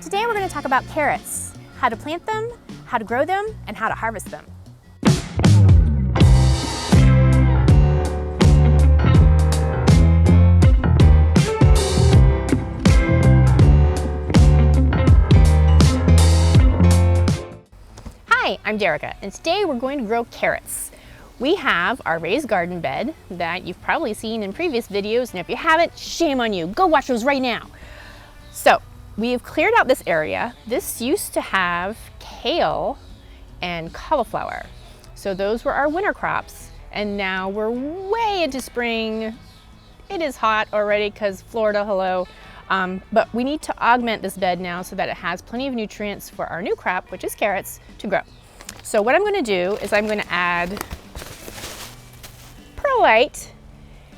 Today we're going to talk about carrots, how to plant them, how to grow them, and how to harvest them. Hi, I'm Derica, and today we're going to grow carrots. We have our raised garden bed that you've probably seen in previous videos, and if you haven't, shame on you. Go watch those right now. So, we have cleared out this area. This used to have kale and cauliflower. So those were our winter crops, and now we're way into spring. It is hot already because Florida, hello. But we need to augment this bed now so that it has plenty of nutrients for our new crop, which is carrots, to grow. So what I'm going to do is I'm going to add perlite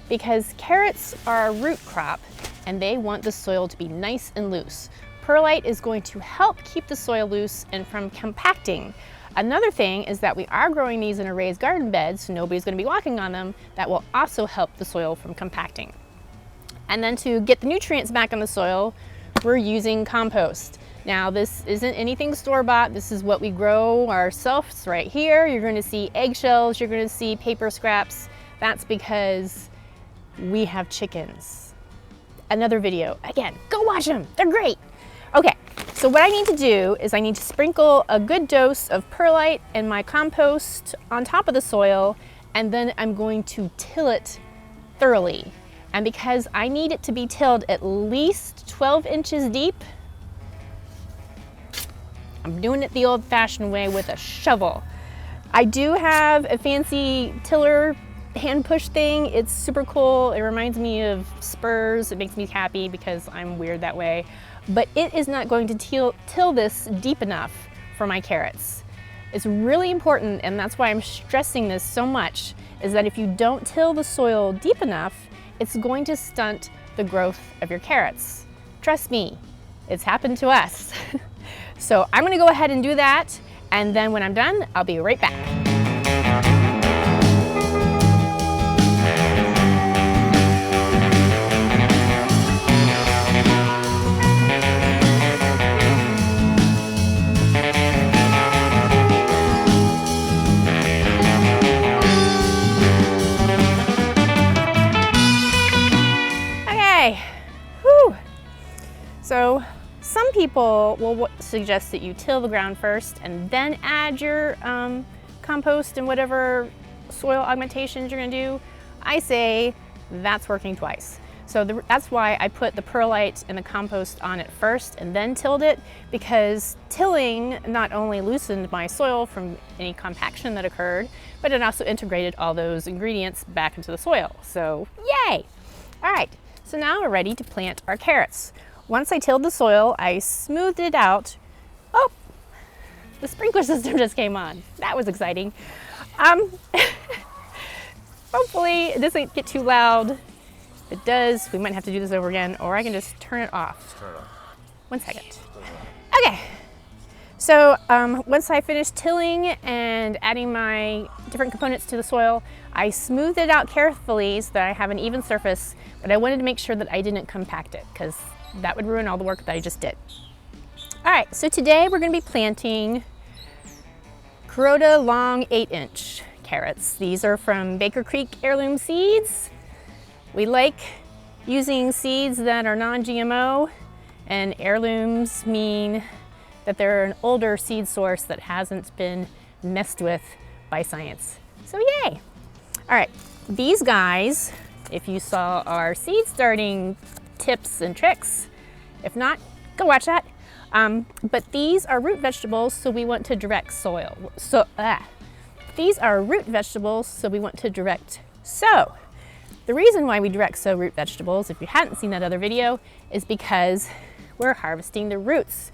because carrots are a root crop and they want the soil to be nice and loose. Perlite is going to help keep the soil loose and from compacting. Another thing is that we are growing these in a raised garden bed, so nobody's going to be walking on them. That will also help the soil from compacting. And then to get the nutrients back in the soil, we're using compost. Now this isn't anything store-bought. This is what we grow ourselves right here. You're going to see eggshells, you're going to see paper scraps. That's because we have chickens. Another video, again, go watch them, they're great. Okay, so what I need to do is I need to sprinkle a good dose of perlite and my compost on top of the soil, and then I'm going to till it thoroughly. And because I need it to be tilled at least 12 inches deep, I'm doing it the old-fashioned way with a shovel. I do have a fancy tiller hand push thing. It's super cool. It reminds me of spurs. It makes me happy because I'm weird that way. But it is not going to till this deep enough for my carrots. It's really important, and that's why I'm stressing this so much, is that if you don't till the soil deep enough, it's going to stunt the growth of your carrots. Trust me, it's happened to us. So I'm gonna go ahead and do that, and then when I'm done, I'll be right back. So some people will suggest that you till the ground first and then add your compost and whatever soil augmentations you're gonna do. I say that's working twice. So that's why I put the perlite and the compost on it first and then tilled it, because tilling not only loosened my soil from any compaction that occurred, but it also integrated all those ingredients back into the soil. So yay! All right, so now we're ready to plant our carrots. Once I tilled the soil, I smoothed it out. Oh, the sprinkler system just came on. That was exciting. Hopefully it doesn't get too loud. If it does, we might have to do this over again, or I can just turn it off. Just turn it off. 1 second. Okay. So once I finished tilling and adding my different components to the soil, I smoothed it out carefully so that I have an even surface, but I wanted to make sure that I didn't compact it, because that would ruin all the work that I just did. All right, so today we're gonna be planting Kuroda long 8-inch carrots. These are from Baker Creek Heirloom Seeds. We like using seeds that are non-GMO, and heirlooms mean that they're an older seed source that hasn't been messed with by science. So yay. All right, these guys, if you saw our seed starting tips and tricks, if not, go watch that. But these are root vegetables, so we want to direct soil. These are root vegetables, so we want to direct sow. The reason why we direct sow root vegetables, if you hadn't seen that other video, is because we're harvesting the roots.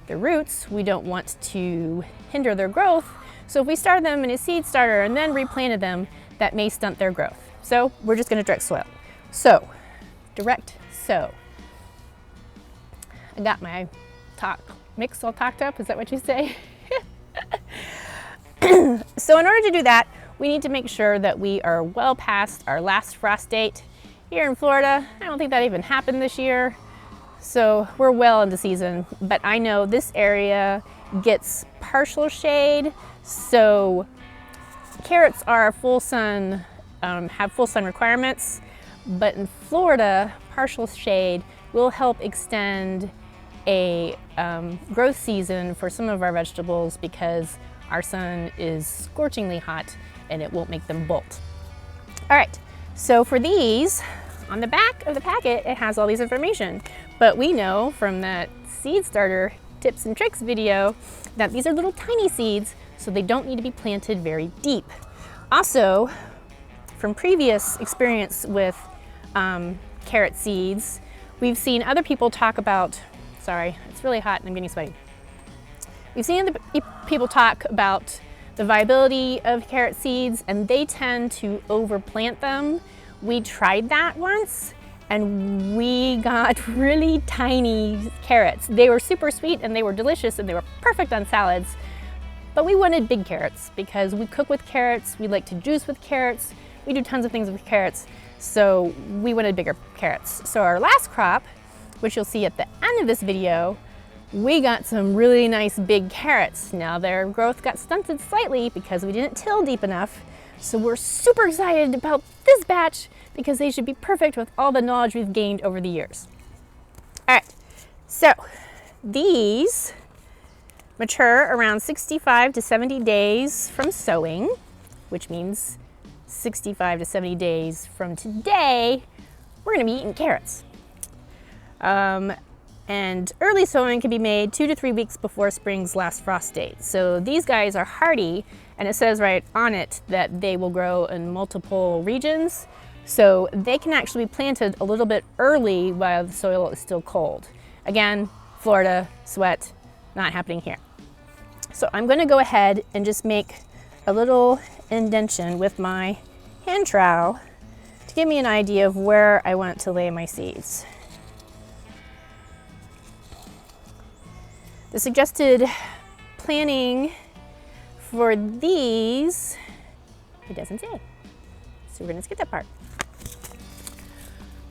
The roots, we don't want to hinder their growth, so if we started them in a seed starter and then replanted them, that may stunt their growth. So we're just gonna direct soil. So, direct sow. I got my mix all talked up, is that what you say? So in order to do that, we need to make sure that we are well past our last frost date. Here in Florida, I don't think that even happened this year. So we're well into season, but I know this area gets partial shade, so carrots are full sun, have full sun requirements, but in Florida, partial shade will help extend a growth season for some of our vegetables because our sun is scorchingly hot and it won't make them bolt. All right, so for these, on the back of the packet, it has all these information, but we know from that seed starter tips and tricks video that these are little tiny seeds, so they don't need to be planted very deep. Also, from previous experience with carrot seeds, we've seen other people talk about, sorry, it's really hot and I'm getting sweaty. We've seen other people talk about the viability of carrot seeds, and they tend to overplant them. We tried that once and we got really tiny carrots. They were super sweet and they were delicious and they were perfect on salads, but we wanted big carrots because we cook with carrots, we like to juice with carrots, we do tons of things with carrots, so we wanted bigger carrots. So our last crop, which you'll see at the end of this video, we got some really nice big carrots. Now their growth got stunted slightly because we didn't till deep enough, so we're super excited about this batch because they should be perfect with all the knowledge we've gained over the years. All right, so these mature around 65 to 70 days from sowing, which means 65 to 70 days from today, we're gonna be eating carrots. And early sowing can be made 2 to 3 weeks before spring's last frost date. So these guys are hardy, and it says right on it that they will grow in multiple regions. So they can actually be planted a little bit early while the soil is still cold. Again, Florida, sweat, not happening here. So I'm gonna go ahead and just make a little indentation with my hand trowel to give me an idea of where I want to lay my seeds. The suggested planting for these, it doesn't say. So we're gonna skip that part.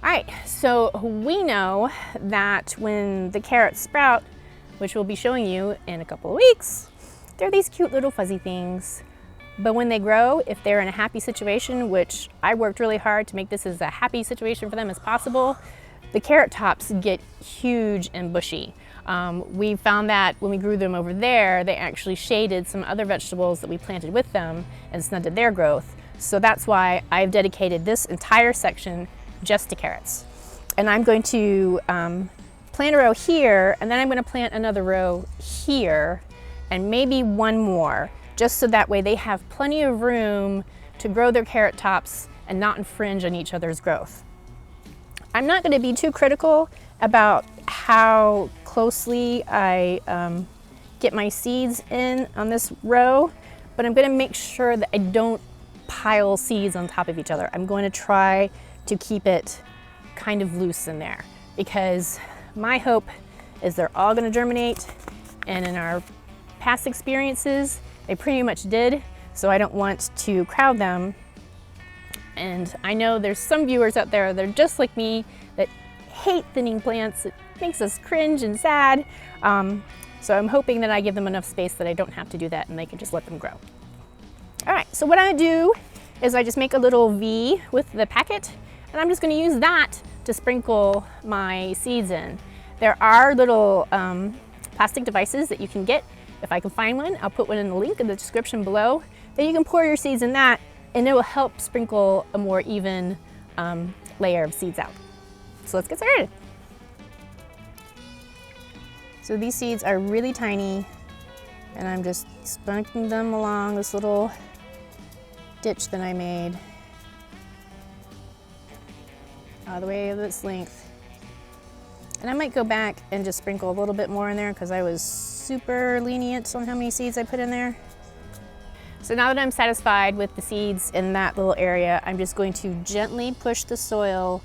All right, so we know that when the carrots sprout, which we'll be showing you in a couple of weeks, they're these cute little fuzzy things. But when they grow, if they're in a happy situation, which I worked really hard to make this as a happy situation for them as possible, the carrot tops get huge and bushy. We found that when we grew them over there, they actually shaded some other vegetables that we planted with them and stunted their growth. So that's why I've dedicated this entire section just to carrots. And I'm going to plant a row here, and then I'm going to plant another row here, and maybe one more, just so that way they have plenty of room to grow their carrot tops and not infringe on each other's growth. I'm not going to be too critical about how closely I get my seeds in on this row, but I'm going to make sure that I don't pile seeds on top of each other. I'm going to try to keep it kind of loose in there, because my hope is they're all going to germinate, and in our past experiences they pretty much did, so I don't want to crowd them. And I know there's some viewers out there that are just like me that hate thinning plants. It makes us cringe and sad. So I'm hoping that I give them enough space that I don't have to do that and they can just let them grow. All right, so what I do is I just make a little V with the packet, and I'm just gonna use that to sprinkle my seeds in. There are little plastic devices that you can get. If I can find one, I'll put one in the link in the description below. Then you can pour your seeds in that, and it will help sprinkle a more even layer of seeds out. So let's get started. So these seeds are really tiny, and I'm just sprinkling them along this little ditch that I made all the way this length. And I might go back and just sprinkle a little bit more in there because I was super lenient on how many seeds I put in there. So now that I'm satisfied with the seeds in that little area, I'm just going to gently push the soil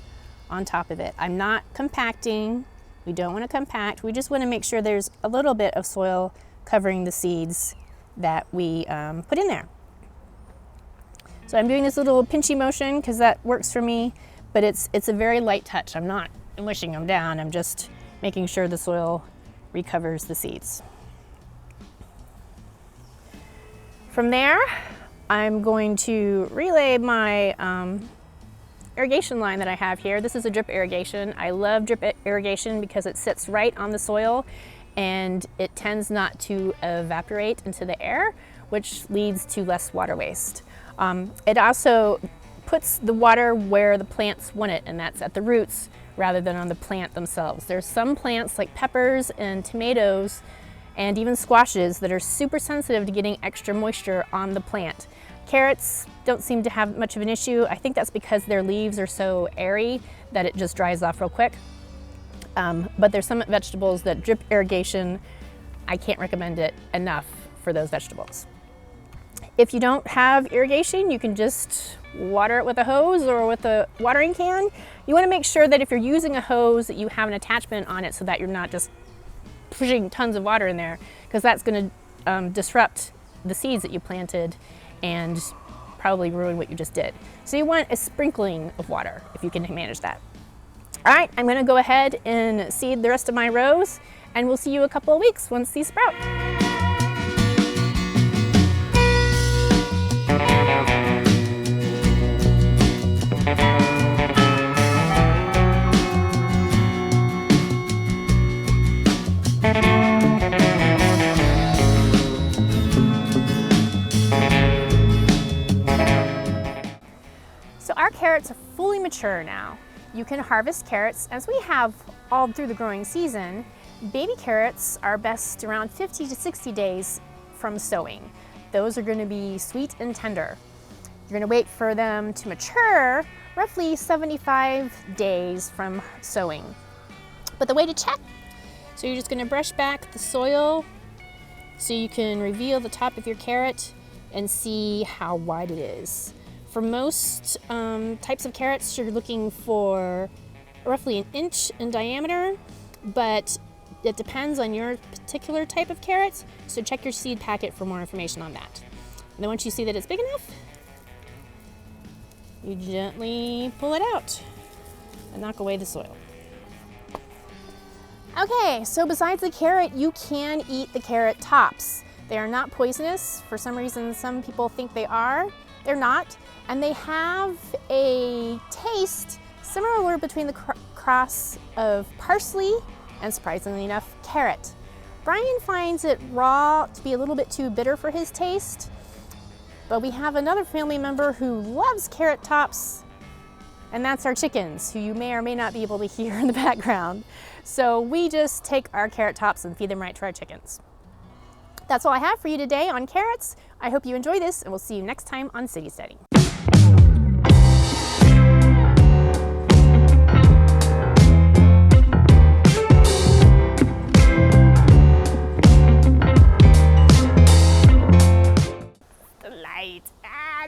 on top of it. I'm not compacting. We don't want to compact. We just want to make sure there's a little bit of soil covering the seeds that we put in there. So I'm doing this little pinchy motion because that works for me, but it's a very light touch. I'm not mushing them down. I'm just making sure the soil recovers the seeds. From there, I'm going to relay my irrigation line that I have here. This is a drip irrigation. I love drip irrigation because it sits right on the soil and it tends not to evaporate into the air, which leads to less water waste. It also puts the water where the plants want it, and that's at the roots rather than on the plant themselves. There's some plants like peppers and tomatoes and even squashes that are super sensitive to getting extra moisture on the plant. Carrots don't seem to have much of an issue. I think that's because their leaves are so airy that it just dries off real quick. But there's some vegetables that drip irrigation, I can't recommend it enough for those vegetables. If you don't have irrigation, you can just water it with a hose or with a watering can. You want to make sure that if you're using a hose that you have an attachment on it so that you're not just pushing tons of water in there, because that's going to disrupt the seeds that you planted and probably ruin what you just did. So you want a sprinkling of water if you can manage that. All right, I'm going to go ahead and seed the rest of my rows, and we'll see you a couple of weeks once these sprout. So our carrots are fully mature now. You can harvest carrots as we have all through the growing season. Baby carrots are best around 50 to 60 days from sowing. Those are going to be sweet and tender. You're going to wait for them to mature roughly 75 days from sowing. But the way to check, so you're just going to brush back the soil so you can reveal the top of your carrot and see how wide it is. For most types of carrots, you're looking for roughly 1 inch in diameter, but it depends on your particular type of carrots, so check your seed packet for more information on that. And then once you see that it's big enough, you gently pull it out and knock away the soil. Okay, so besides the carrot, you can eat the carrot tops. They are not poisonous. For some reason, some people think they are. They're not. And they have a taste similar between the cross of parsley and, surprisingly enough, carrot. Brian finds it raw to be a little bit too bitter for his taste, but we have another family member who loves carrot tops, and that's our chickens, who you may or may not be able to hear in the background. So we just take our carrot tops and feed them right to our chickens. That's all I have for you today on carrots. I hope you enjoy this, and we'll see you next time on City Steading.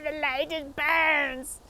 The light, it burns.